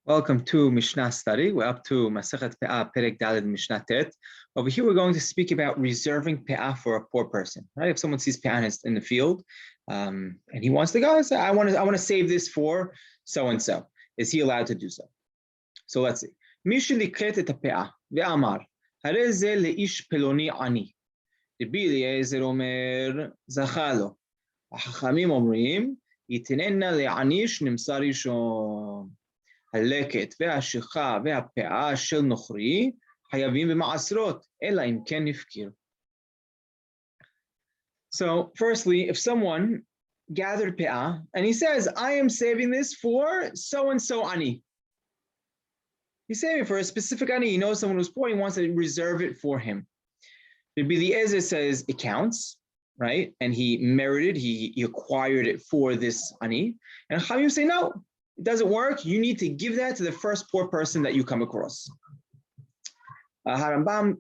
Welcome to Mishna study. We're up to Masechet Peah, Perek Daled, Mishnah Tet. Over here, we're going to speak about reserving Peah for a poor person. Right? If someone sees Peah in the field, and he wants to go, say, I want to save this for so and so. Is he allowed to do so? So let's see. Mish liket et Peah ve'amar harei ze leish peloni ani. Rabbi Eliezer omer zachalo. החכמים אומרים, יתננה לעניש נמסר ראשון. הלקט והשיכה והפאה של נוכרי חייבים במעשרות, אלא אם כן הפקיר. So firstly, if someone gathered peah and he says, I am saving this for so-and-so ani. He's saving for a specific ani. He knows someone who's poor, he wants to reserve it for him. Rabbi Eliezer says it counts, right? And he merited, he acquired it for this ani. And Chachamim say, no, it doesn't work. You need to give that to the first poor person that you come across. Harambam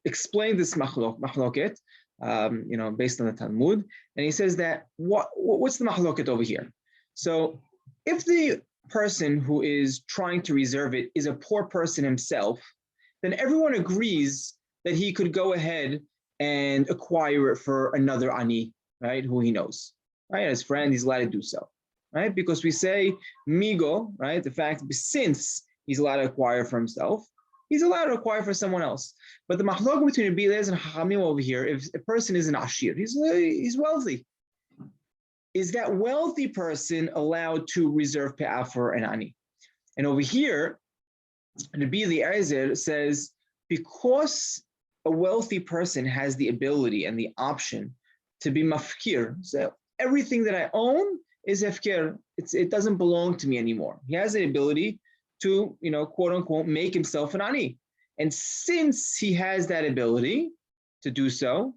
explained this mahloket, based on the Talmud, and he says that what's the mahloket over here? So, if the person who is trying to reserve it is a poor person himself, then everyone agrees that he could go ahead and acquire it for another ani, right? Who he knows, right? His friend, he's allowed to do so. Right? Because we say migo, right? The fact since he's allowed to acquire for himself, he's allowed to acquire for someone else. But the mahlok between Rabbi Eliezer and Chachamim over here, if a person is an ashir, he's wealthy. Is that wealthy person allowed to reserve pe'ah for an ani? And over here, Rabbi Eliezer says, because a wealthy person has the ability and the option to be mafkir, so everything that I own is hefker. It doesn't belong to me anymore. He has the ability to, quote unquote, make himself an ani. And since he has that ability to do so,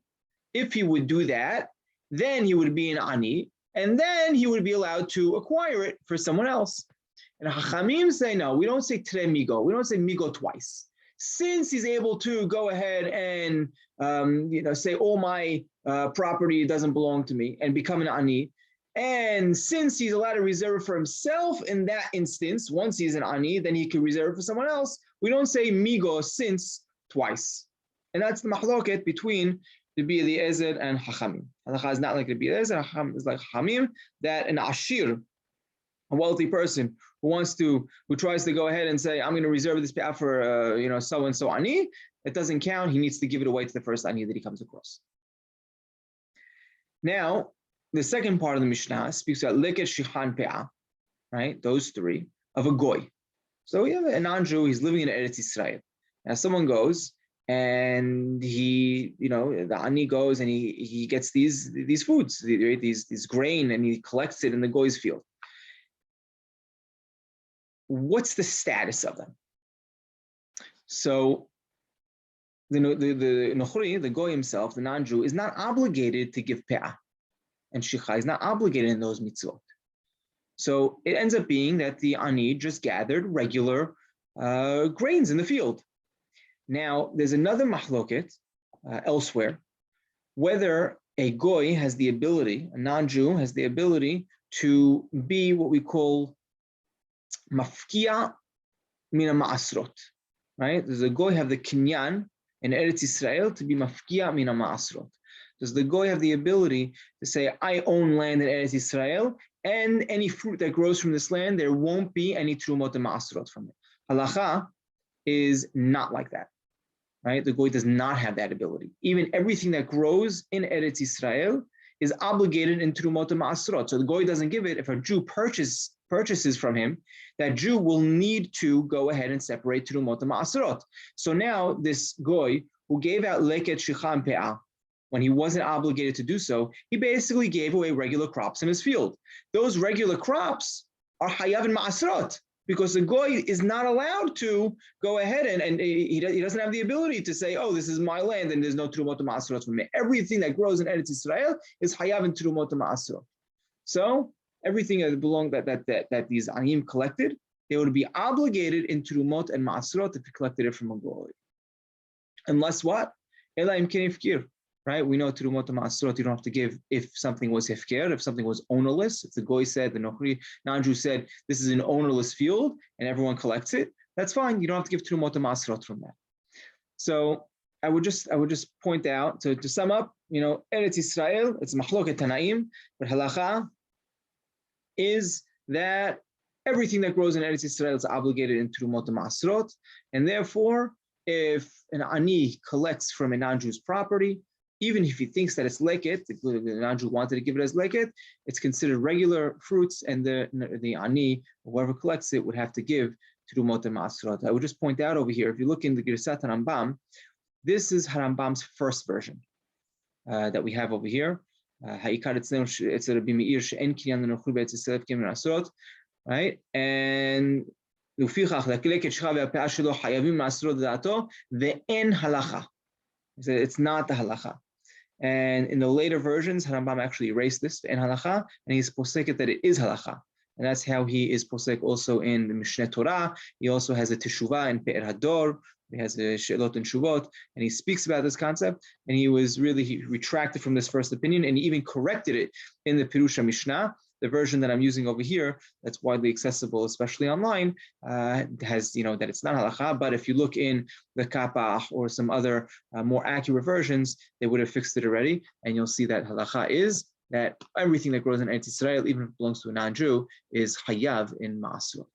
if he would do that, then he would be an ani, and then he would be allowed to acquire it for someone else. And Chachamim say, no, we don't say tre migo. We don't say migo twice. Since he's able to go ahead and, say all my property doesn't belong to me and become an ani, and since he's allowed to reserve for himself in that instance, once he's an ani, then he can reserve for someone else. We don't say migo since twice. And that's the mahloket between Rabbi Eliezer and Chachamim. Halacha is not like Rabbi Eliezer, is like Chachamim, that an ashir, a wealthy person who tries to go ahead and say, I'm going to reserve this pe'ah for, so-and-so ani, it doesn't count. He needs to give it away to the first ani that he comes across. Now, the second part of the Mishnah speaks about leket shichan pe'ah, right? Those three of a goy. So we have a non-Jew, he's living in Eretz Yisrael. Now someone goes and the ani goes and he gets these foods, these grain, and he collects it in the goy's field. What's the status of them? So the nochri, the goy himself, the non-Jew, is not obligated to give pe'ah. And shicha is not obligated in those mitzvot. So it ends up being that the ani just gathered regular grains in the field. Now, there's another mahloket elsewhere, whether a goy has the ability, a non-Jew has the ability to be what we call mafkia mina ma'asrot, right? Does the goy have the kinyan in Eretz Yisrael to be mafkia mina ma'asrot? Does the goy have the ability to say, I own land in Eretz Yisrael, and any fruit that grows from this land, there won't be any trumot and ma'asrot from it? Halacha is not like that, right? The goy does not have that ability. Even everything that grows in Eretz Yisrael is obligated in trumot and ma'asrot. So the goy doesn't give it. If a Jew purchases from him, that Jew will need to go ahead and separate trumot and ma'asrot. So now this goy who gave out leket shichan pe'ah, when he wasn't obligated to do so, he basically gave away regular crops in his field. Those regular crops are hayav and ma'asrot, because the goy is not allowed to go ahead and he doesn't have the ability to say, oh, this is my land and there's no trumot and ma'asrot for me. Everything that grows in Eretz Yisrael is hayav and trumot and ma'asrot. So everything that belonged that these anim collected, they would be obligated in trumot and ma'asrot if he collected it from a goy. Unless what? Ela im ken ifkir. right? We know Terumot Ma'asrot you don't have to give if something was hefker, if something was ownerless. If the goy said, the Nochri, non-Jew said, this is an ownerless field and everyone collects it, that's fine. You don't have to give Terumot Ma'asrot from that. So I would just point out, to sum up, Eretz Israel, it's Mahloket Tanaim, but halacha is that everything that grows in Eretz Israel is obligated in Terumot Ma'asrot, and therefore, if an ani collects from a non-Jew's property, even if he thinks that it's leket, the non-Jew wanted to give it as leket, it's considered regular fruits, and the ani, whoever collects it, would have to give Terumot Ma'asrot. I would just point out over here, if you look in the Girsat Rambam, this is Harambam's first version that we have over here. Right? And it's not the halacha. And in the later versions, Harambam actually erased this in halacha, and he's posek that it is halacha. And that's how he is posek also in the Mishna Torah. He also has a teshuvah in Pe'er Hador. He has a She'elot and Shuvot, and he speaks about this concept. And he retracted from this first opinion, and he even corrected it in the Pirusha Mishnah. The version that I'm using over here, that's widely accessible, especially online, has that it's not halacha. But if you look in the Kapach or some other more accurate versions, they would have fixed it already, and you'll see that halacha is that everything that grows in Eretz Israel, even if it belongs to a non-Jew, is hayav in ma'asrot.